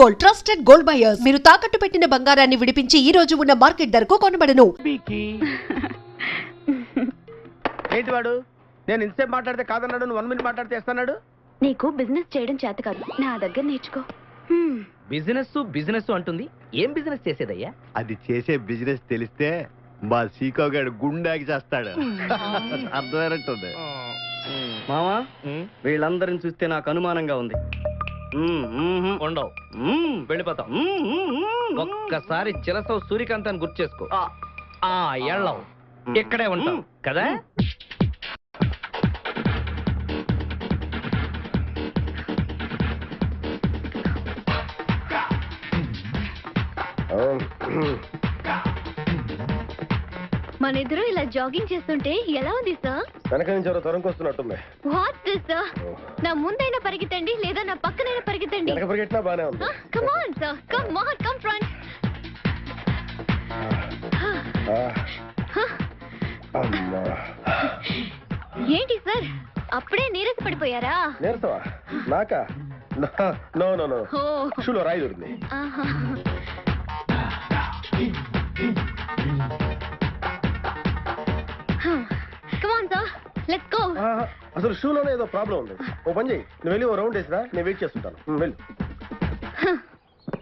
Gold, trusted gold buyers. మీరు తాకట్టు పెట్టిన బంగారాన్ని విడిపించి ఈ రోజు ఉన్న మార్కెట్ ధరకు కొనబడను. ఏంటి వాడు? నేను ఇంతసేపు మాట్లాడితే కాదన్నాడు, నువ్వు 1 minute మాట్లాడితే ఇస్తాడు. నీకు బిజినెస్ చేయడం చేత కాదు, నా దగ్గర నేర్చుకో. బిజినెస్ అంటుంది. ఏం బిజినెస్ చేసేదయ్యా? అది చేసే బిజినెస్ తెలిస్తే మా సీకో గారు గుండాకి చేస్తాడు. అర్థమైనట్టుంది. మామా, వీళ్ళందరిని చూస్తే నాకు అనుమానంగా ఉంది. ఉండవు, వెళ్ళిపోతాం. ఒక్కసారి చిరసవు సూర్యకాంతాన్ని గుర్తు చేసుకో. ఎళ్ళవు, ఇక్కడే ఉంటాం కదా. మన ఇద్దరు ఇలా జాగింగ్ చేస్తుంటే ఎలా ఉంది సార్? వెనక నుంచి ఎవరో తరుముకొస్తున్నట్టుంది. What this sir? నా ముందైనా పరిగెత్తండి లేదా నా పక్కనైనా పరిగెత్తండి. వెనక పరిగెట్టినా బానే ఉంది. Come on sir, come on, come front. ఏంటి సార్, అప్పుడే నీరస పడిపోయారా? నేర్సవా నాకా? నో నో నో, షూలో రాయి దొరింది. Come on sir, let's go. అసలు షూలోనే ఏదో ప్రాబ్లం ఉంది. ఓ పని చేయి, నువ్వు వెళ్ళి ఓ రౌండ్ వేసిరా, నేను వెయిట్ చేస్తుంటాను. వెళ్ళు.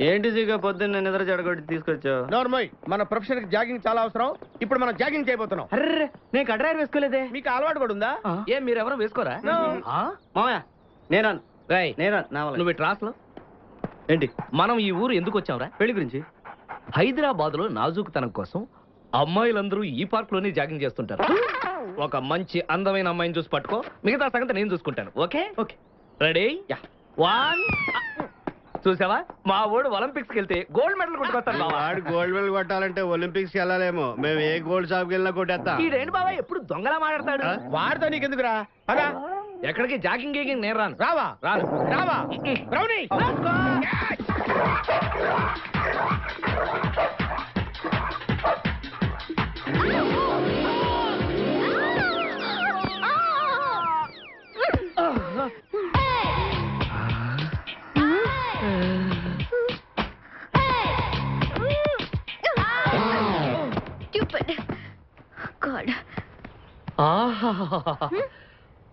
ఏంటి సీగా పొద్దున్న నిద్ర చెడగొట్టి తీసుకొచ్చావు? నార్మల్, మన ప్రొఫెషన్ కి జాగింగ్ చాలా అవసరం. ఇప్పుడు మనం జాగింగ్ చేయబోతున్నాం. అర్రే, నేను కడ్రాయర్ వేసుకోలేదే. మీకు అలవాటు కూడా ఉందా? ఏం మీరెవరూ వేసుకోరా? మామయ్య నేనాను. రేయ్, నా వల్ల. నువ్వు ట్రాస్లో ఏంటి? మనం ఈ ఊరు ఎందుకు వచ్చాంరా? పెళ్లి గురించి. హైదరాబాద్ లో నాజూకుతనం కోసం అమ్మాయిలందరూ ఈ పార్క్ లోనే జాగింగ్ చేస్తుంటారు. ఒక మంచి అందమైన అమ్మాయిని చూసి పట్టుకో, మిగతా సంగతి నేను చూసుకుంటాను. Okay okay, ready? 1. చూసావా, మా వాడు ఒలింపిక్స్కి వెళ్తే గోల్డ్ మెడల్ కొట్టుకొస్తాను. వాడు గోల్డ్ మెడల్ కొట్టాలంటే ఒలింపిక్స్ వెళ్ళాలేమో. మేము ఏ గోల్డ్ షాప్కి వెళ్ళినా కొట్టేస్తాం. ఈడేంటి బాబా ఎప్పుడు దొంగలా మాట్లాడతాడు? వాడితో నీకెందుకురా? అదా ఎక్కడికి జాగింగ్ గీగింగ్ నేను రాను. రావా? రాను. రావా? రౌడీ!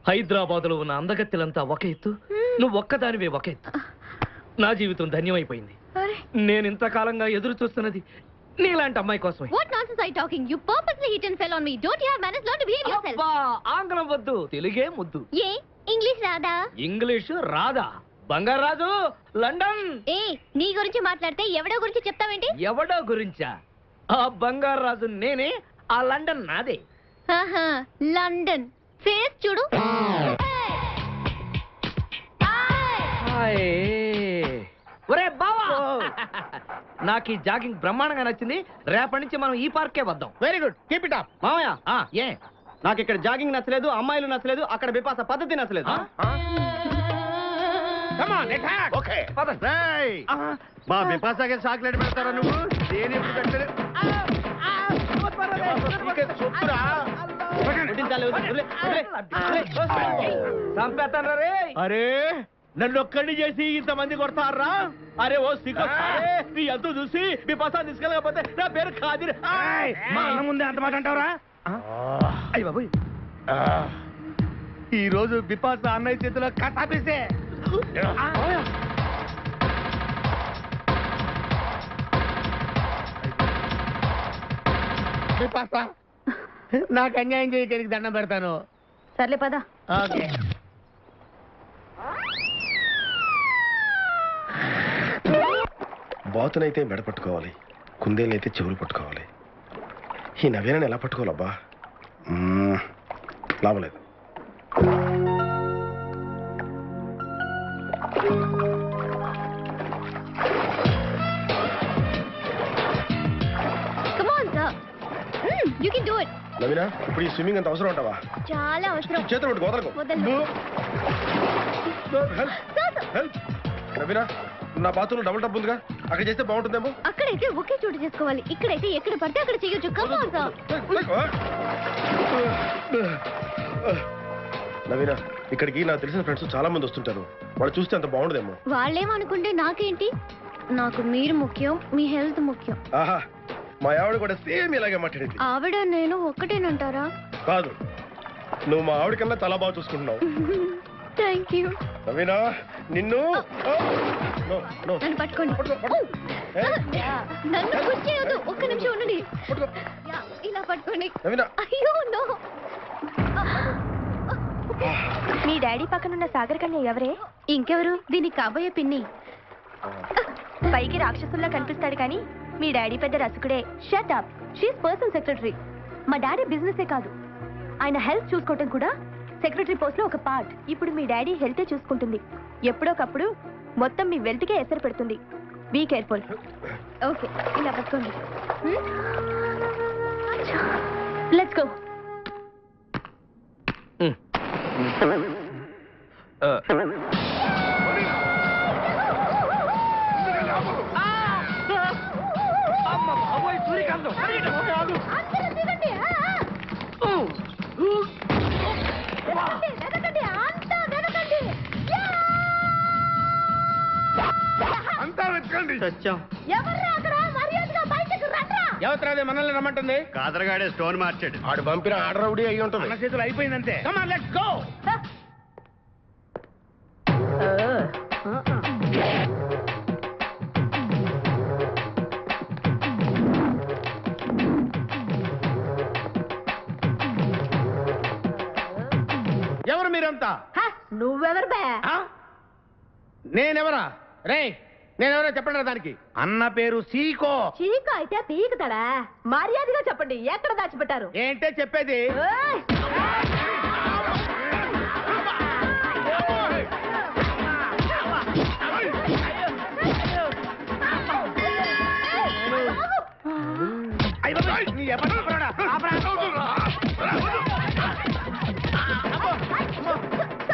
హైదరాబాద్ లో ఉన్న అందగత్తెలంతా ఒక ఎత్తు, నువ్వు ఒక్కదానివే ఒక ఎత్తు. నా జీవితం ధన్యమైపోయింది. నేను ఇంతకాలంగా ఎదురు చూస్తున్నది నీలాంటి అమ్మాయి కోసమే. What nonsense are you talking? You purposely hit and fell on me. Don't you have manners? Learn to behave yourself. అబ్బా, ఆంగ్లం వద్దు, తెలుగే ముద్దు. ఏ ఇంగ్లీష్ రాదా? ఇంగ్లీషు రాదా? బంగారాజు, లండన్. ఏ నీ గురించి మాట్లాడితే ఎవడో గురించి చెప్తావేంటి? ఎవడో గురించా? ఆ బంగారాజు నేనే, ఆ లండన్ నాదే. ఆహా, లండన్ ఫేస్ చూడు. ఒరే బావా, నాకు ఈ జాగింగ్ బ్రహ్మాండంగా నచ్చింది. రేపటి నుంచి మనం ఈ పార్కే వద్దాం. Very good, keep it up. మామయ్య, ఏ నాకు ఇక్కడ జాగింగ్ నచ్చలేదు, అమ్మాయిలు నచ్చలేదు, అక్కడ బిపాస పద్ధతి నచ్చలేదు. ఓకే, మా బిపాసాకి చాక్లెట్ పెడతారా నువ్వు? దేని పెట్టలేదు. చంపేస్తాను రే. అరే నన్ను ఒక్కడిని చేసి ఇంతమంది కొడతారా? అరే ఓ సిగ్గు, నీ ఎంతో చూసి మీ పసా తీసుకెళ్ళకపోతే నా పేరు ఖాదిర్. మా అన్న ముందే అంత మాట అంటావురా? అయ్య బాబోయ్, ఈ రోజు బిపాస అన్నయ్య చేతిలో కథాపిస్తే. బిపాస, నాకు అన్యాయం చేయడానికి దండం పెడతాను. సర్లే పద. ఓకే. బాతునైతే మెడ పట్టుకోవాలి, కుందేలైతే చెవులు పట్టుకోవాలి. ఈ నవీనని ఎలా పట్టుకోవాలబ్బా? లాభలేదు. Come on, sir. You can do it. Naveena, ఇప్పుడు ఈ స్విమ్మింగ్ అంత అవసరం ఉంటావా? చాలా అవసరం. చేతులు పట్టుకో, వదలకు. వదలను. హెల్ప్. నవీనా, నా బాతులు డబుల్ టబ్ ఉందిగా, అక్కడ చేస్తే బాగుంటుందేమో. అక్కడైతే ఒకే చోటు చేసుకోవాలి, ఇక్కడైతే ఎక్కడ పడితే అక్కడ చేయొచ్చు. Come on, sir. నవీనా, ఇక్కడికి నాకు తెలిసిన ఫ్రెండ్స్ చాలా మంది వస్తుంటారు. వాళ్ళు చూస్తే అంత బాగుండదేమో. వాళ్ళేమనుకుంటే నాకేంటి? నాకు మీరు ముఖ్యం, మీ హెల్త్ ముఖ్యం. ఆహా, మా ఆవిడ కూడా సేమ్ ఇలాగే మాట్లాడేది. ఆవిడ నేను ఒక్కటేనంటారా? కాదు, నువ్వు మా ఆవిడ కన్నా చాలా బాగా చూసుకుంటున్నావు. Thank you. నవీనా, నిన్ను నో, నో. నన్ను పట్టుకోండి. నన్ను పుష్ చేయొద్దు. ఒక్క నిమిషం ఉండండి. యా, ఇలా పట్టుకోండి. నవీనా. అయ్యో నో. మీ డాడీ పక్కనున్న సాగర్ కన్య ఎవరే? ఇంకెవరు? దీనికి కాబోయే పిన్ని. పైకి రాక్షసుల్లా కనిపిస్తాడు కానీ మీ డాడీ పెద్ద రసికుడే. Shut up. She's personal secretary. మా డాడీ బిజినెసే కాదు, ఆయన హెల్త్ చూసుకోవటం కూడా సెక్రటరీ పోస్ట్ లో ఒక పార్ట్. ఇప్పుడు మీ డాడీ హెల్తే చూసుకుంటుంది. ఎప్పుడోకప్పుడు మొత్తం మీ వెల్త్ కే ఎసరు పెడుతుంది. Be careful. ఓకే, ఇలా పట్టుకోండి. Let's go. అమ్మ బాబోయ్, సూర్యకాంతం అంతా వెతకండి. సత్యం. ఎవరు మనల్ని రమ్మంటుంది? కాదరగాడే స్టోన్ మార్చాడు. ఆడు పంపిన ఆర్డర్ రౌడీ అయ్యి ఉంటుంది. మన చేతులు అయిపోయిందంటే. Come on, let's go. ఎవరు మీరంతా? నువ్వెవరు బే? ఆ? నేనెవరా? రే, నేనెవరో చెప్పండి దానికి. అన్న పేరు సీకో. చీక అయితే పీకుతాడా? మర్యాదగా చెప్పండి, ఎక్కడ దాచిపెట్టారు? ఏంటే చెప్పేది? నీ ఎవరు చెప్పరాడా?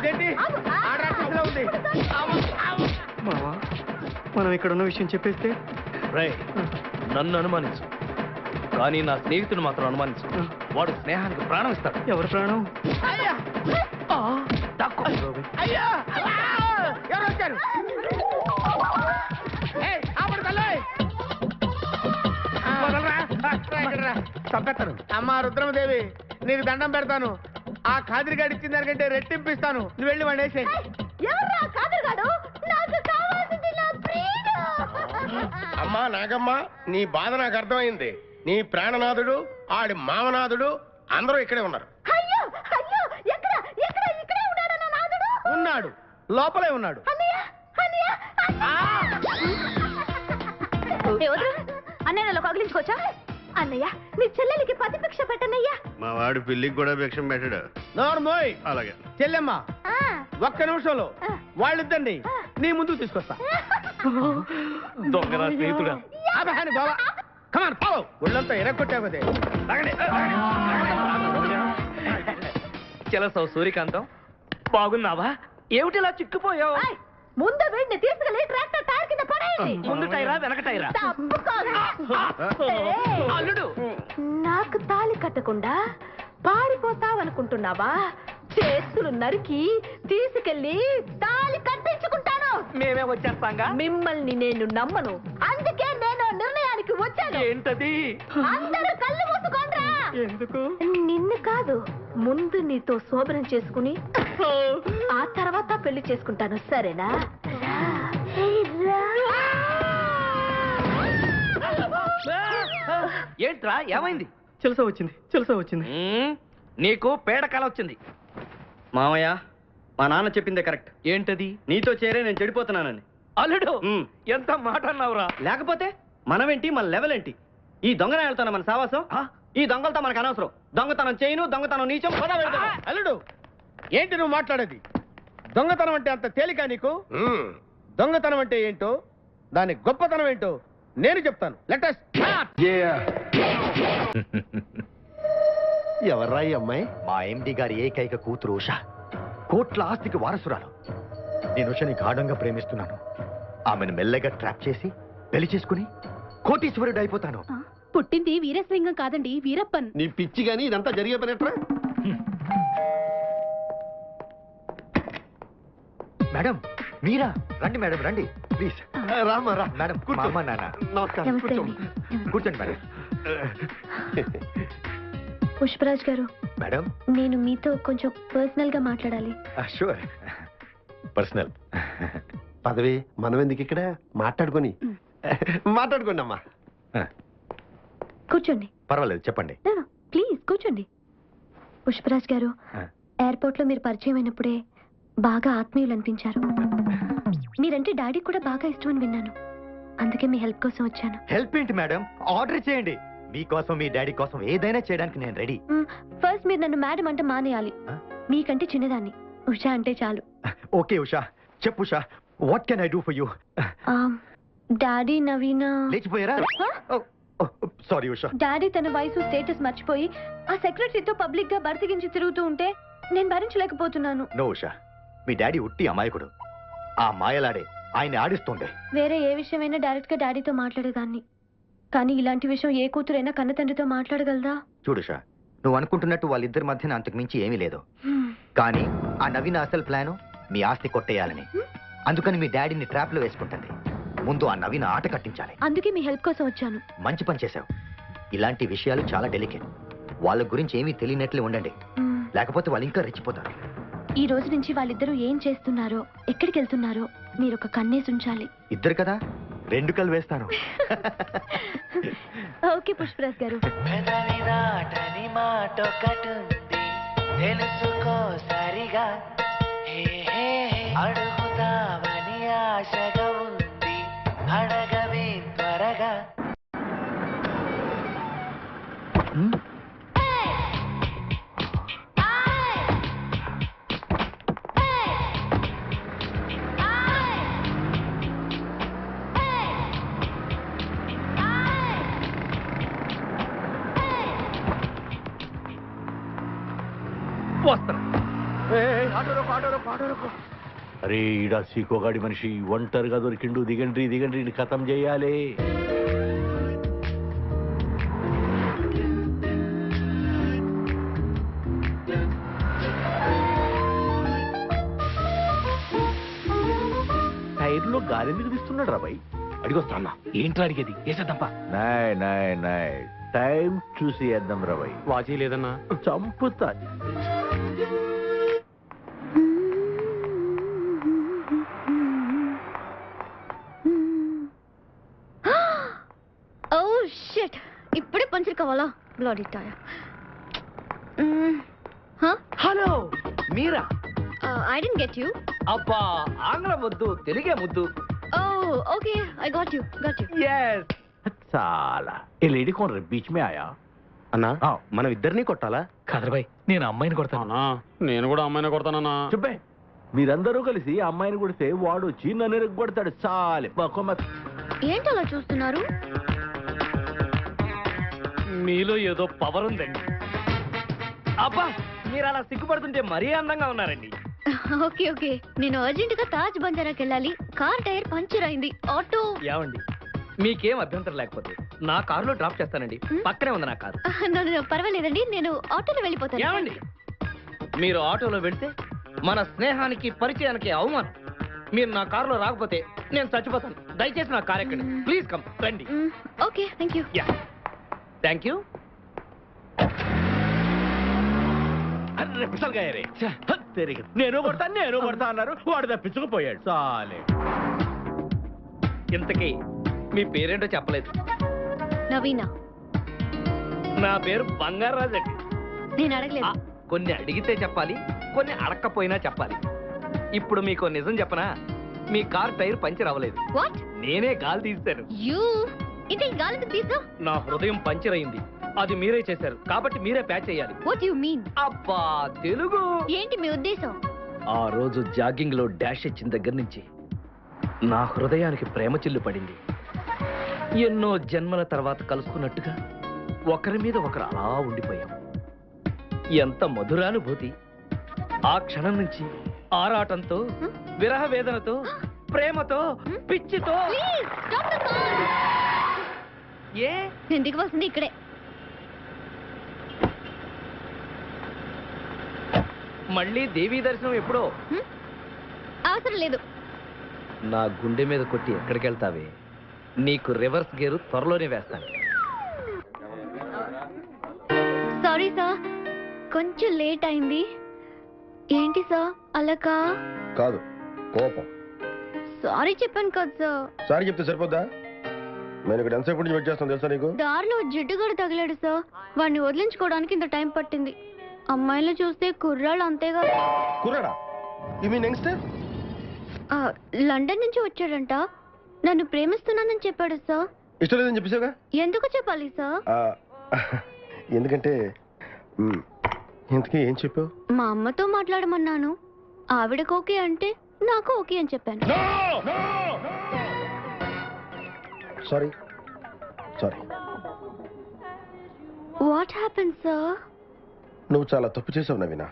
ఏంటి? ఆ రాక్షసులో ఉంది. మావా, మనం ఇక్కడ ఉన్న విషయం చెప్పేస్తే రే, నన్ను అనుమానించు, కానీ నా స్నేహితుడు మాత్రం అనుమానించు. వాడు స్నేహానికి ప్రాణం ఇస్తాడు. ఎవరి ప్రాణం? దాక్కో. అయ్యా! ఎవరు వచ్చారు? ఏయ్, ఆపండి తల్లి! వదలరా. ఇక్కడ రా. చంపేస్తాను. అమ్మా రుద్రమదేవి, నీకు దండం పెడతాను. ఆ ఖాదిరిగాడు ఇచ్చిన దానికంటే రెట్టింపిస్తాను. నువ్వు వెళ్ళి వాడు వేసేయ్. ఎవర్రా కాదరుగాడు? నాకు కావాల్సింది నా ప్రియుడు. అమ్మా నాగమ్మ, నీ బాధ నాకు అర్థమైంది. నీ ప్రాణనాథుడు, ఆడి మామనాథుడు అందరూ ఇక్కడే ఉన్నారు. అయ్యో అయ్యో, ఎక్కడ ఎక్కడ ఇక్కడే ఉన్నాడు నా నాదుడు? ఉన్నాడు, లోపలే ఉన్నాడు. అన్నయ్య అన్నయ్య అన్నయ్య నన్ను కగిలించుకోవచ్చా? అన్నయ్య, నీ చెల్లెలికి పతి భిక్ష పెట్టన్నయ్యా. మా వాడు పిల్లికి కూడా భిక్షం పెట్టాడు. నోరు మోయ్. అలాగే. చెల్లెమ్మ, ఒక్క నిమిషంలో వాళ్ళిద్దండి నీ ముందుకు తీసుకొస్తా. దొంగరా స్నేహితుడా. అబ్బా బాబా, కమాన్ ఫాలో. ఒళ్ళంతా ఎరగొట్టావదే. చెలసావు సూర్యకాంతం, బాగున్నావా? ఏమిటిలా చిక్కుపోయావు? ఏయ్, ముందు వీడిని తీసుకెళ్లి ట్రాక్టర్ టైర్ కింద పడేయండి. ముందు టైరా వెనక టైరా? తప్పుకోరా. ఏయ్, అల్లుడు, నాకు తాళి కట్టకుండా పారిపోతావనుకుంటున్నావా? చేతులు నరికి తీసుకెళ్లి తాళి కట్టించుకుంటాను. మేమే వచ్చేస్తాంగా. మిమ్మల్ని నేను నమ్మను, అందుకే నేను నిర్ణయానికి వచ్చాను. ఏంటది? అందరూ కళ్ళు మూసుకోండ్రా. ఎందుకు? నిన్ను కాదు, ముందు నీతో శోభనం చేసుకుని ఆ తర్వాత పెళ్లి చేసుకుంటాను, సరేనా? ఏంట్రా, ఏమైంది? చెలసా వచ్చింది, చెలసా వచ్చింది. నీకు పేడకాల వచ్చింది. మామయ్య, మా నాన్న చెప్పిందే కరెక్ట్. ఏంటది? నీతో చేరే నేను చెడిపోతున్నానని. అల్లుడు, మ్. ఎంత మాట అన్నావురా? లేకపోతే మనమేంటి, మన లెవెల్ ఏంటి? ఈ దొంగనాయాలతో మన సావాసం. ఈ దొంగలతో మనకు అనవసరం. దొంగతనం చేయను, దొంగతనం నీచం. పద వెళ్దాం. అల్లుడు, ఏంటి నువ్వు మాట్లాడేది? దొంగతనం అంటే అంత తేలిక నీకు? దొంగతనం అంటే ఏంటో, దాని గొప్పతనం ఏంటో నేను చెప్తాను. Let us start. ఎవర్రా ఈ అమ్మాయి? మా ఎండి గారి ఏకైక కూతురు ఉష. కోట్ల ఆస్తికి వారసురాలు. నేను ఉషని గాఢంగా ప్రేమిస్తున్నాను. ఆమెను మెల్లగా ట్రాప్ చేసి పెళ్లి చేసుకుని కోటీశ్వరుడు అయిపోతాను. పుట్టింది వీరసింగం కాదండి, వీరప్పన్. నీ పిచ్చి గాని ఇదంతా జరిగే పనేట్రా? మేడం మీరా? రండి మేడం, రండి ప్లీజ్. రామా రా మేడం కూర్చో నాన్న నమస్కారం నమస్తే కూర్చోండి మేడం పుష్పరాజ్ గారు, మేడం నేను మీతో కొంచెం పర్సనల్ గా మాట్లాడాలి. షూర్ పర్సనల్ పదవి మనం ఎందుకు ఇక్కడ మాట్లాడుకోండి అమ్మా. కూర్చోండి. పర్వాలేదు చెప్పండి. ప్లీజ్ కూర్చోండి. పుష్పరాజ్ గారు, ఎయిర్పోర్ట్ లో మీరు పరిచయం అయినప్పుడే బాగా ఆత్మీయులు అనిపించారు. మీరంటే డాడీ కూడా బాగా ఇష్టమని విన్నాను. అందుకే మీ హెల్ప్ కోసం వచ్చాను. హెల్ప్ ఏంటి మేడం, ఆర్డర్ చేయండి. మీకోసం మీ డాడీ కోసం ఏదైనా చేయడానికి నేను రెడీ. ఫస్ట్ మీరు నన్ను మేడం అంటే మానేయాలి. మీకంటే చిన్నదాన్ని, ఉషా అంటే చాలు. ఓకే ఉషా, చెప్పు Usha, what can I do for you? Daddy Naveena లేచిపోయారా? సారీ ఉషా. డాడీ తన వయసు స్టేటస్ మర్చిపోయి ఆ సెక్రటరీతో పబ్లిక్ గా బర్తికించి తిరుగుతూ ఉంటే నేను భరించలేకపోతున్నాను. నో ఉషా, మీ డాడీ ఉట్టి అమాయకుడు. ఆ మాయలాడే ఆయన ఆడిస్తుండే. వేరే ఏ విషయమైనా డైరెక్ట్ గా డాడీతో మాట్లాడేదాన్ని, కానీ ఇలాంటి విషయం ఏ కూతురైనా కన్న తండ్రితో మాట్లాడగలదా? చూడుషా, నువ్వు అనుకుంటున్నట్టు వాళ్ళిద్దరి మధ్యన అంతకు మించి ఏమీ లేదు. కానీ ఆ నవీన అసలు ప్లాను మీ ఆస్తి కొట్టేయాలని. అందుకని మీ డాడీని ట్రాప్ లో వేసుకుంటుంది. ముందు ఆ నవీన ఆట కట్టించాలి. అందుకే మీ హెల్ప్ కోసం వచ్చాను. మంచి పని చేశావు. ఇలాంటి విషయాలు చాలా డెలికేట్. వాళ్ళ గురించి ఏమీ తెలియనట్లే ఉండండి, లేకపోతే వాళ్ళు ఇంకా రెచ్చిపోతారు. ఈ రోజు నుంచి వాళ్ళిద్దరూ ఏం చేస్తున్నారో, ఎక్కడికి వెళ్తున్నారో మీరు ఒక కన్నేసి ఉంచాలి. ఇద్దరు కదా, 2 కళ్ళు వేస్తాను. ఓకే పుష్పరాజ్ గారు. తెలుసుకో సరిగా, అడుగుతావని ఆశగా ఉంది, అడగవే త్వరగా. వస్తాను. అరే ఈడ సీకోగాడి మనిషి ఒంటరిగా దొరికిండు. దిగండ్రి దిగండ్రి ఖతం చేయాలి. టైర్లో గారెందుకు తీస్తున్నాడు రా బాయ్? అడిగొస్తా అన్న. ఏంట్రా అడిగేది? వేసేద్దాంపా. నాయ్ నాయ్ నాయ్ టైం చూసి వేద్దాం రా బాయ్. వాచి లేదన్నా, చంపుతా. ఓ షిట్, ఇప్పుడే పంచర్ కావాలా? Bloody tyre. హలో మీరా? I don't get you. అబ్బా ఆంగ్లం వద్దు, తెలుగే ముద్దు. Oh okay, I got you. yes. చాలా ఏ లేడీ कौन रे बीच में आया? అన్నా మనం ఇద్దరిని కొట్టాలా? కాదరబాయ్, నేను అమ్మాయిని కొడతాను. నేను కూడా అమ్మాయిని కొడతానన్నా. చెప్పే, మీరందరూ కలిసి ఆ అమ్మాయిని కొడితే వాడు వచ్చి నన్ను కొడతాడు. చాలే ఏంటి అలా చూస్తున్నారు? మీలో ఏదో పవర్ ఉందండి. అబ్బా మీరు అలా సిగ్గుపడుతుంటే మరీ అందంగా ఉన్నారండి. ఓకే ఓకే, నేను అర్జెంట్ గా తాజ్ బంజారాకి వెళ్ళాలి. కార్ టైర్ పంచర్ అయింది. ఆటో ఏమండి, మీకేం అభ్యంతరం లేకపోతే నా కారులో డ్రాప్ చేస్తానండి. పక్కనే ఉంది నా కారు. పర్వాలేదండి, నేను ఆటోలో వెళ్ళిపోతాను. ఏమండి, మీరు ఆటోలో వెళ్తే మన స్నేహానికి పరిచయానికి అవమానం. మీరు నా కారులో రాకపోతే నేను చచ్చిపోతాను. దయచేసి నా కారు ఎక్కండి. ప్లీజ్ కమ్, రండి. Okay, thank you. Yeah thank you. నేను కొడతా అన్నారు, వాడు తప్పించుకుపోయాడు. చాలే. ఇంతకీ మీ పేరేంటో చెప్పలేదు. నవీనా. నా పేరు బంగారాజు అండి. నేను అడగలేదు. కొన్ని అడిగితే చెప్పాలి, కొన్ని అడగకపోయినా చెప్పాలి. ఇప్పుడు మీకు నిజం చెప్పనా? మీ కార్ టైర్ పంచర్ అవ్వలేదు. వాట్? నేనే గాలి తీస్తాను. యూ ఇంత గాలికి తీసా? నా హృదయం పంచర్ అయింది, అది మీరే చేశారు, కాబట్టి మీరే ప్యాచ్ చేయాలి. What you mean? అబ్బా తెలుగు ఏంటి మీ ఉద్దేశం? ఆ రోజు జాగింగ్ లో డాష్ ఇచ్చిన దగ్గర నుంచి నా హృదయానికి ప్రేమ చిల్లు పడింది. ఎన్నో జన్మల తర్వాత కలుసుకున్నట్టుగా ఒకరి మీద ఒకరు అలా ఉండిపోయాం. ఎంత మధురానుభూతి! ఆ క్షణం నుంచి ఆరాటంతో, విరహ వేదనతో, ప్రేమతో, పిచ్చితో. ఏ నేను దిగవలసింది ఇక్కడే. మళ్ళీ దేవీ దర్శనం ఎప్పుడో? అవసరం లేదు. నా గుండె మీద కొట్టి ఎక్కడికి వెళ్తావే? నీకు రివర్స్ గేరు త్వరలోనే వేస్తాను. సారీ సార్, కొంచెం లేట్ అయింది. ఏంటి సార్ అలకా? కాదు, కోపం. సారీ చెప్పాను కదా సార్. సారీ చెప్తే సరిపోద్దా? నేను ఇక్కడ ఎంతసేపు నుంచి వెయిట్ చేస్తాను తెలుసా నీకు? దారిలో జిడ్డుగడు తగిలాడు సార్. వాడిని వదిలించుకోవడానికి ఇంత టైం పట్టింది. అమ్మాయిలు చూస్తే కుర్రాళ్ళు అంతేగా. కుర్రాడా? You mean youngster? లండన్ నుంచి వచ్చాడంట. నన్ను ప్రేమిస్తున్నానని చెప్పాడు సార్. ఇష్టం లేదని చెప్పేసావుగా? ఎందుకు చెప్పాలి సార్? ఎందుకంటే ఇంతకీ ఏం చెప్పావు? మా అమ్మతో మాట్లాడమన్నాను. ఆవిడకు ఓకే అంటే నాకు ఓకే అని చెప్పాను. Sorry sorry. What happen sir? నువ్వు చాలా తప్పు చేసావు నవీనా.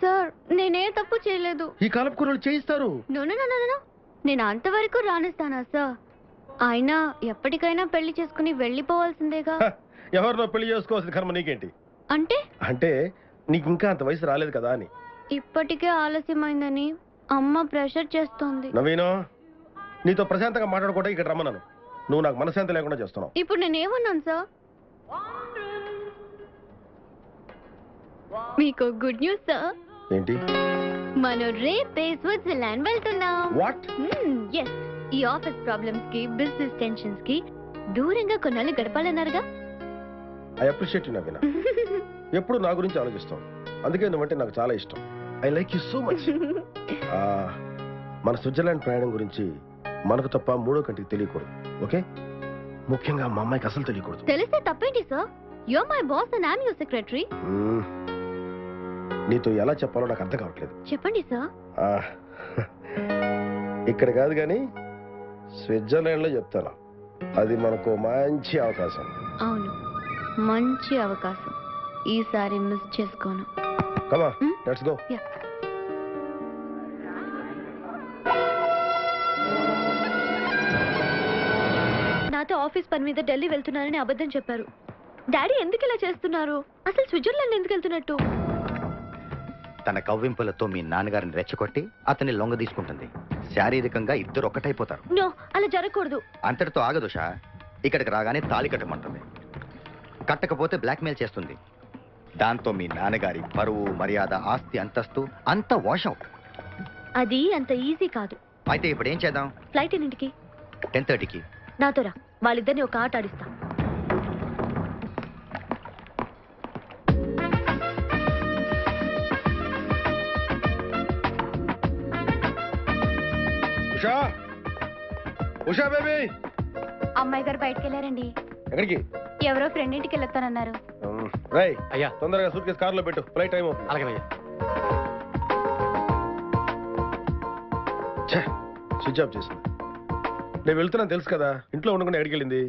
సార్ నేనే తప్పు చేయలేదు. ఈ కాలపు కుర్రాళ్ళు చేయిస్తారు. నో నేను అంతవరకు రానిస్తానా సార్? అయినా ఎప్పటికైనా పెళ్లి చేసుకుని వెళ్ళిపోవాల్సిందేగా. ఎవరినో పెళ్లి చేసుకోవాల్సిన కర్మ నీకేంటి? అంటే అంటే నీకు ఇంకా అంత వయసు రాలేదు కదా అని. ఇప్పటికే ఆలస్యమైందని అమ్మ ప్రెషర్ చేస్తోంది. నవీనో, నీతో ప్రశాంతంగా మాట్లాడుకోవడం ఇక్కడ రమ్మన్నాను. నువ్వు నాకు మనశ్శాంతి లేకుండా చేస్తున్నావు. ఇప్పుడు నేనేమన్నాను సార్? మీకు గుడ్ న్యూస్ సార్. ఏంటి? మనం రేపే స్విట్జర్లాండ్ వెళ్తున్నాం. వాట్? yes. ఈ ఆఫీస్ ప్రాబ్లమ్స్ కి, బిజినెస్ టెన్షన్స్ కి దూరంగా కొన్నాళ్ళు గడపాలన్నారుగా. I appreciate you Naveena. ఎప్పుడు నా గురించి ఆలోచిస్తావు. అందుకే నువ్వంటే నాకు చాలా ఇష్టం. I like you so much. మన స్విట్జర్లాండ్ ప్రయాణం గురించి మనకు తప్ప మూడో కంటికి తెలియకూడదు. ఓకే? ముఖ్యంగా మా అమ్మాయికి అసలు తెలియకూడదు. తెలిస్తే తప్పేంటి sir? You're my boss and I'm your secretary. నీతో ఎలా చెప్పాలో నాకు అర్థం కావట్లేదు. చెప్పండి సార్. ఇక్కడ కాదు కానీ స్విట్జర్లాండ్ లో చెప్తాను. అది మనకు మంచి అవకాశం. అవును, మంచి అవకాశం. ఈసారి మిస్ చేసుకోను. కమా, లెట్స్ గో. నాతో ఆఫీస్ పని మీద ఢిల్లీ వెళ్తున్నానని అబద్ధం చెప్పారు. డాడీ ఎందుకు ఇలా చేస్తున్నారు? అసలు స్విట్జర్లాండ్ ఎందుకు వెళ్తున్నట్టు? తన కవ్వింపులతో మీ నాన్నగారిని రెచ్చగొట్టి అతన్ని లొంగ తీసుకుంటుంది. శారీరకంగా ఇద్దరు ఒక్కటైపోతారు. నో, అలా జరగకూడదు. అంతటితో ఆగదు షా. ఇక్కడికి రాగానే తాళి కట్టమంటుంది. కట్టకపోతే బ్లాక్మెయిల్ చేస్తుంది. దాంతో మీ నాన్నగారి పరువు, మర్యాద, ఆస్తి, అంతస్తు అంతా వాష్ అవుట్. అది అంత ఈజీ కాదు. అయితే ఇప్పుడు ఏం చేద్దాం? ఫ్లైట్ ఎన్నింటికి? 10:30కి. నాతో రా, వాళ్ళిద్దరిని ఒక ఆట ఆడిస్తా. ఉషా, ఉషా బేబీ. అమ్మాయి గారు బయటకు వెళ్ళారండి. ఎక్కడికి? ఎవరో ఫ్రెండ్ ఇంటికి వెళ్తానన్నారు. రై అయ్యా, తొందరగా సూట్ కేసు కార్లో పెట్టు. ఫ్లైట్ టైం అవుతుంది. అలాగే అయ్యా. స్విచ్ ఆఫ్ చేసింది. నేను వెళ్తున్నాను తెలుసు కదా. ఇంట్లో ఉండకుండా ఎక్కడికి వెళ్ళింది?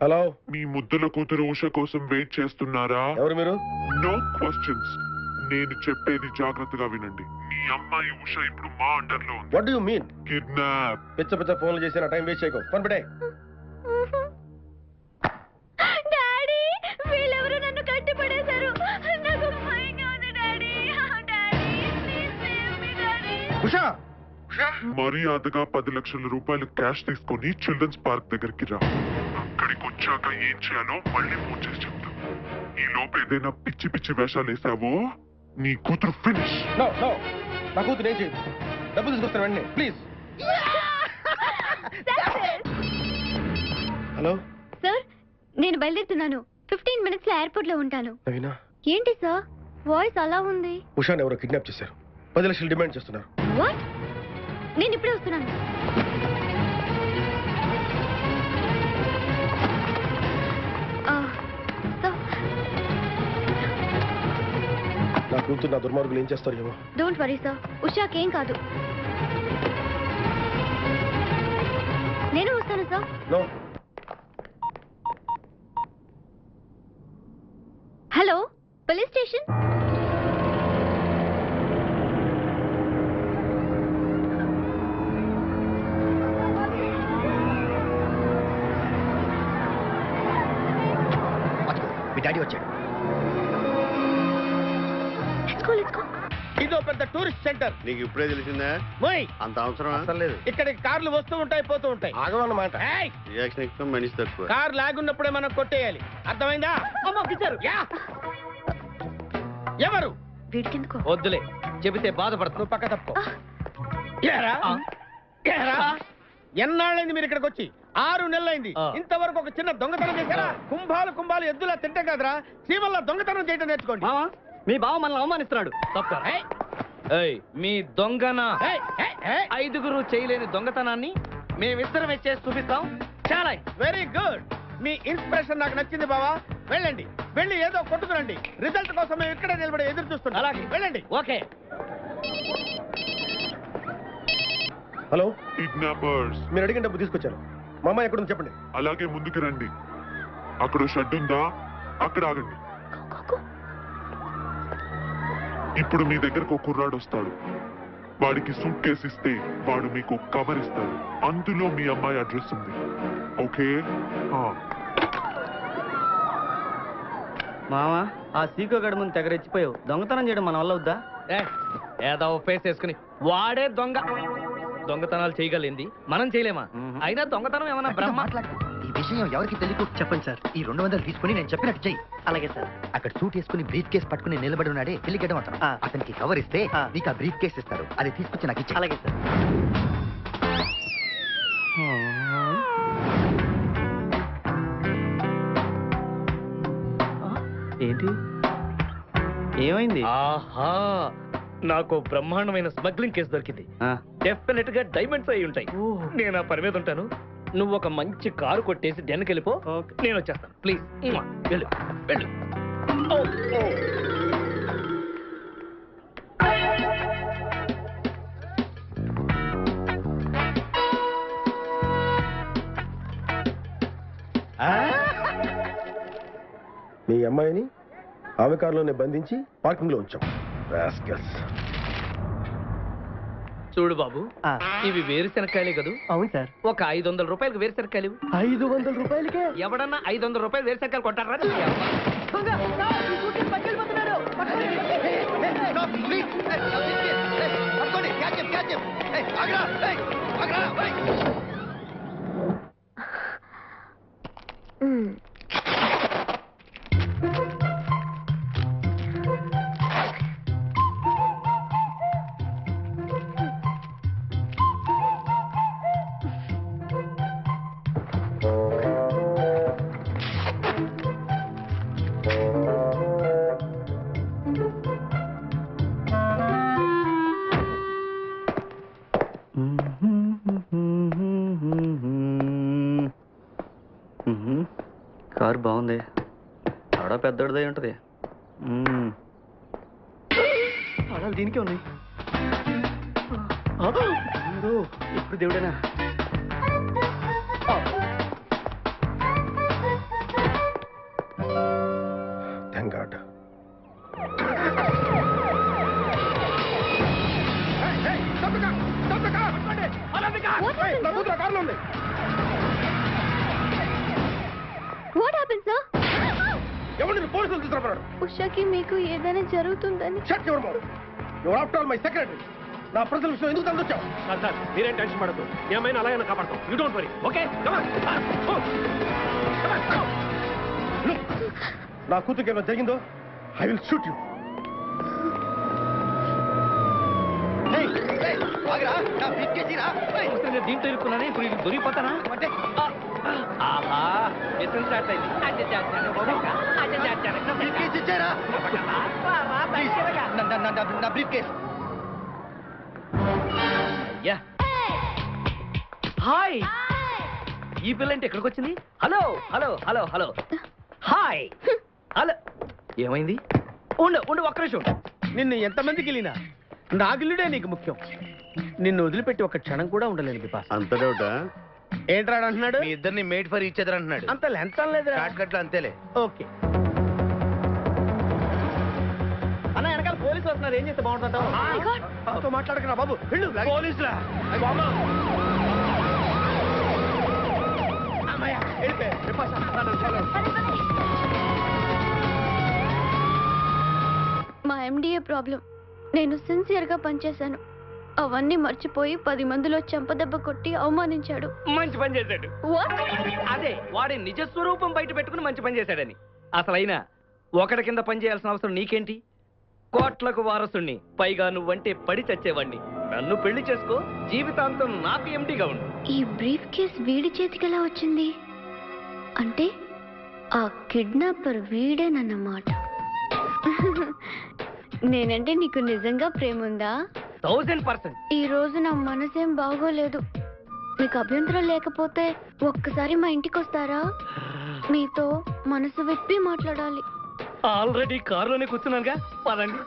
హలో, మీ ముద్దుల కూతురు ఉష కోసం వెయిట్ చేస్తున్నారా? ఎవరు మీరు? No questions. నేను చెప్పేది జాగ్రత్తగా వినండి. మీ అమ్మాయి ఉష ఇప్పుడు మా అండర్ లో ఉంది. What do you mean? Kidnap. పిచ్చ పిచ్చ ఫోన్లు చేసి నా టైం వేస్ట్ చేయకు. ఫోన్ పెట్టే. డాడీ, వీళ్ళెవరో నన్ను కట్టిపడేశారు. నాకు భయంగా ఉంది daddy. Daddy, please save me daddy. Usha, మర్యాదగా 10 లక్షల రూపాయలు క్యాష్ తీసుకొని చిల్డ్రన్స్ పార్క్ దగ్గరికి రా. అక్కడికి వచ్చాక ఏం చేయాలో మళ్ళీ ఫోన్ చేసి చెప్తా. ఈ లోపు ఏదైనా పిచ్చి పిచ్చి వేషాలు వేసావో నీ కూతురు ఫినిష్. నో నో, నా కూతురు ఏం చేయదు. డబ్బు తీసుకొస్తాను వెంటనే, ప్లీజ్. హలో సార్, నేను బయలుదేరుతున్నాను. 15 minutes లో ఎయిర్పోర్ట్ లో ఉంటాను. నవీనా. ఏంటి సార్ వాయిస్ అలా ఉంది? ఉషాని ఎవరో కిడ్నాప్ చేశారు. 10 లక్షలు డిమాండ్ చేస్తున్నారు. వాట్? నేను ఇప్పుడే వస్తున్నాను. నా కూతురు నా దుర్మార్గులు ఏం చేస్తారు ఏమో. డోంట్ వరీ సార్, ఉషాకేం కాదు. నేను వస్తాను sir. No. Hello, police station. మీ డాడీ వచ్చాడు. Let's go. ఇదో పెద్ద టూరిస్ట్ సెంటర్. నీకు ఇప్పుడే తెలిసిందా? మోయ్ అంత అవసరం అసలు లేదు. ఇక్కడికి కార్లు వస్తూ ఉంటాయి, పోతూ ఉంటాయి. ఆగమన్నమాట. ఏయ్! రియాక్షన్ ఎక్కువ, మనిషి తక్కువ. కార్ లాగున్నప్పుడే మనం కొట్టేయాలి, అర్థమైందా? యా! ఎవరు? వీడికెందుకో వద్దులే, చెబితే బాధపడతావు. నువ్వు పక్క తప్పుకో. ఏరా? ఏరా? ఎన్నాళ్ళైంది మీరు ఇక్కడికి వచ్చి? 6 నెలలైంది. ఇంతవరకు ఒక చిన్న దొంగతనం చేశారా? కుంభాలు ఎద్దులా తింటే కాదురా, సీమల్లా దొంగతనం చేయడం నేర్చుకోండి. మావా, మీ బావ మనల్ని అవమానిస్తున్నాడు. తప్ప మీ దొంగన 5గురు చేయలేని దొంగతనాన్ని మేమిద్దరమే చేసి చూపిస్తాం. చాలా వెరీ గుడ్. మీ ఇన్స్పిరేషన్ నాకు నచ్చింది బావా. వెళ్ళండి, వెళ్ళి ఏదో కొట్టుకురండి. రిజల్ట్ కోసం మేము ఇక్కడే నిలబడి ఎదురు చూస్తున్నాం. అలాగే, వెళ్ళండి. ఓకే. Hello, kidnappers. మీరు అడిగిన డబ్బు తీసుకొచ్చాను. మా అమ్మాయి ఎక్కడుంది చెప్పండి. అలాగే ముందుకు రండి. అక్కడ షెడ్ ఉందా? అక్కడ ఆగండి. ఇప్పుడు మీ దగ్గరకు ఒక కుర్రాడు వస్తాడు. వాడికి సూట్ కేసు ఇస్తే వాడు మీకు కవర్ ఇస్తాడు. అందులో మీ అమ్మాయి అడ్రస్ ఉంది. ఓకే? మావా, ఆ సీకో గడి ముందు తెగరెచ్చిపోయావు. దొంగతనం చేయడం మన వల్ల వద్దా? ఏదో ఫేస్ వేసుకుని వాడే దొంగతనాలు చేయగలిగింది, మనం చేయలేమా? అయినా దొంగతనం ఏమన్నా బ్రహ్మ? ఈ విషయం ఎవరికి తెలియదు. చెప్పండి సార్. ఈ 200 తీసుకుని నేను చెప్పినట్టు చెయ్యి. అలాగే సార్. అక్కడ సూట్ వేసుకుని బ్రీఫ్ కేసు పట్టుకుని నిలబడి ఉన్నాడే పెళ్లి గడ్డం అతను. అతనికి కవర్ ఇస్తే నీకు ఆ బ్రీఫ్ కేసు ఇస్తారు. అది తీసుకొచ్చి నాకు ఇచ్చి. అలాగే సార్. ఏంటి ఏమైంది? ఆహా, నాకు బ్రహ్మాండమైన స్మగ్లింగ్ కేసు దొరికింది. డెఫినెట్ గా డైమండ్స్ అయి ఉంటాయి. నేను ఆ పని మీద ఉంటాను. నువ్వు ఒక మంచి కారు కొట్టేసి డెన్కి వెళ్ళిపో, నేను వచ్చేస్తాను. ప్లీజ్ వెళ్ళు వెళ్ళు. మీ అమ్మాయిని ఆమె కారులోనే బంధించి పార్కింగ్ లో ఉంచాం. చూడు బాబు, ఇవి వేరుశెనక్కాయలే కదూ? అవును సార్. ఒక 500 రూపాయలకు వేరుశెనక్కాయలు. 500 రూపాయలకే? ఎవడన్నా 500 రూపాయలు వేరుశెనక్కాయలు కొట్టారా? కారు బాగుంది. ఆడ పెద్దోడిదై ఉంటది. తాళాలు దీనికే ఉన్నాయి. ఇప్పుడు దేవుడేనా? Thank God. What happen sir? ఎవరిని పోలీసులు తీసుకురాడు? ఉషాకి మీకు ఏదైనా జరుగుతుందని. Shut your mouth. Your after all my secretary. నా ప్రజల విషయం ఎందుకు తందొచ్చావు? సార్, మీరేం టెన్షన్ పడద్దు. ఏమైనా అలాగే కాపాడతాం. You don't worry. Okay, come on. నా కూతురికి ఏమైనా జరిగిందో ఐ విల్ షూట్ యూ. దీంతో ఇరుక్కున్నానే, ఇప్పుడు ఇది దొరికిపోతానా? ఆహా, ఎసెన్స్ స్టార్ట్ అయింది. అయ్యా, హాయ్. ఈ పిల్ల అంటే ఎక్కడికి వచ్చింది? Hello hello hello hello hi. Hello, ఏమైంది? ఉండు ఉండు, ఒక్క నిమిషం. నిన్ను ఎంతమందికి వెళ్ళినా నా గిల్లుడే నీకు ముఖ్యం. నిన్ను వదిలిపెట్టి ఒక క్షణం కూడా ఉండలేను బిపాస్. అంత డౌటా? ఏంట్రా అంటున్నాడు? మీ ఇద్దరిని మేడ్ ఫర్ ఈచ్ అదర్ అంటున్నాడు. అంత లెంత్ లేదురా. షార్ట్ కట్ లో అంతేలే. ఓకే. అన్న, వెనకాల పోలీసులు వస్తున్నారు. ఏం చేస్తే బాగుంటుంటావు? నాతో మాట్లాడకరా బాబు. వెళ్ళు. పోలీసులా? అమ్మయ్య, వెళ్ళిపోయా. బిపాస్, మా ఎండిఏ ప్రాబ్లం. నేను సిన్సియర్గా పనిచేశాను. అవన్నీ మర్చిపోయి 10 మందిలో చెంపదెబ్బ కొట్టి అవమానించాడు. మంచి పని చేశాడు. అదే వాడి నిజ స్వరూపం బయట పెట్టుకుని మంచి పని చేశాడని. అసలైనా ఒకటి కింద పని చేయాల్సిన అవసరం నీకేంటి? కోట్లకు వారసుణ్ణి, పైగా నువ్వంటే పడి చచ్చేవాణ్ణి. నన్ను పెళ్లి చేసుకో, జీవితాంతం నాకు ఎంటీగా ఉండు. ఈ బ్రీఫ్ కేస్ వీడి చేతికి ఎలా వచ్చింది? అంటే ఆ కిడ్నాపర్ వీడేనన్నమాట. నేనంటే నీకు నిజంగా ప్రేమ ఉందా? 1000%. ఈ రోజు నా మనసేం బాగోలేదు. మీకు అభ్యంతరం లేకపోతే ఒక్కసారి మా ఇంటికి వస్తారా? మీతో మనసు విప్పి మాట్లాడాలి. ఆల్రెడీ కారులోనే కూర్చున్నానుగా, పదండి.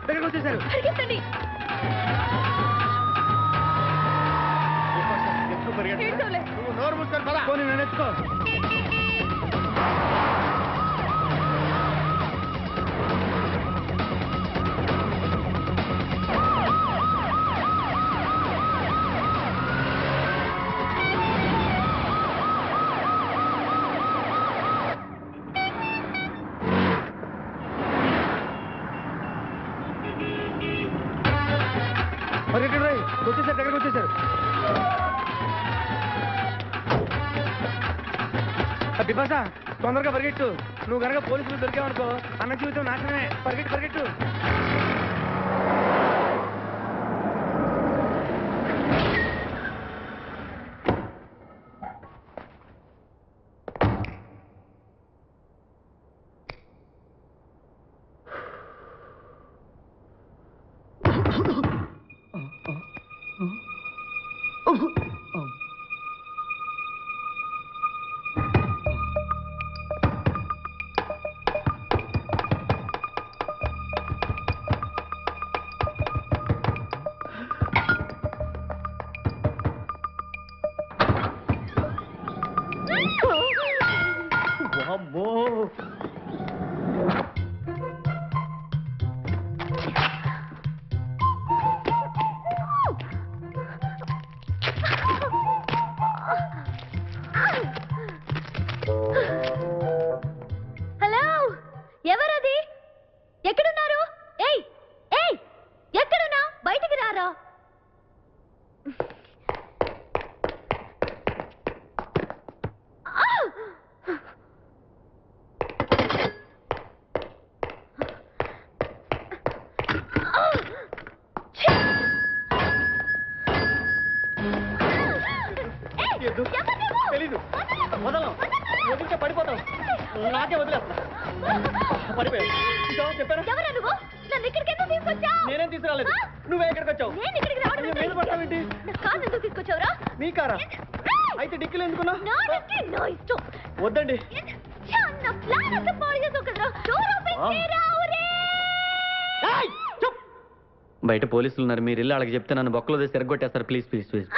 దగ్గరకు వచ్చేసారు. నువ్వు నోరు మూసుకొని పద. పోనీ నన్ను ఎత్తుకో. వచ్చేసారు, దగ్గరకు వచ్చేసారు. బిపాస, తొందరగా పరిగెట్టు. నువ్వు కనుక పోలీసులు దొరికావనుకో అన్న జీవితం నాశనమే. పరిగెట్టు పరిగెట్టు. హలో, ఎవరది? ఎక్కడున్నారు? ఏయ్ ఏయ్, ఎక్కడున్నా? బయటికి రారా. తెలీదు. వదలం, వదిలితే పడిపోతాం. నాకే వదిలేస్తా. పడిపోయావు. చెప్పారా? ఎవరా నువ్వు? నన్ను ఇక్కడికి ఎందుకు తీసుకొచ్చావు? నేనేం తీసుకురాలేదు. నువ్వే ఎక్కడికి వచ్చావు? నేను ఇక్కడికి రావడం మీద పడతావేంటి? నా కారు ఎందుకు తీసుకొచ్చావురా? నీ కారా? అయితే డిక్కీలు ఎందుకున్నా? నా డిక్కీ నా ఇష్టం. వద్దండి. నా ప్లాన్ అంతా పాడు చేసావు కదరా. డోర్ ఓపెన్ చేయరా. బయట పోలీసులు ఉన్నారు, మీరు వెళ్ళి వాళ్ళకి చెప్తే నన్ను బొక్కలో తీసి ఎరగొట్టేస్తారు. Please please please.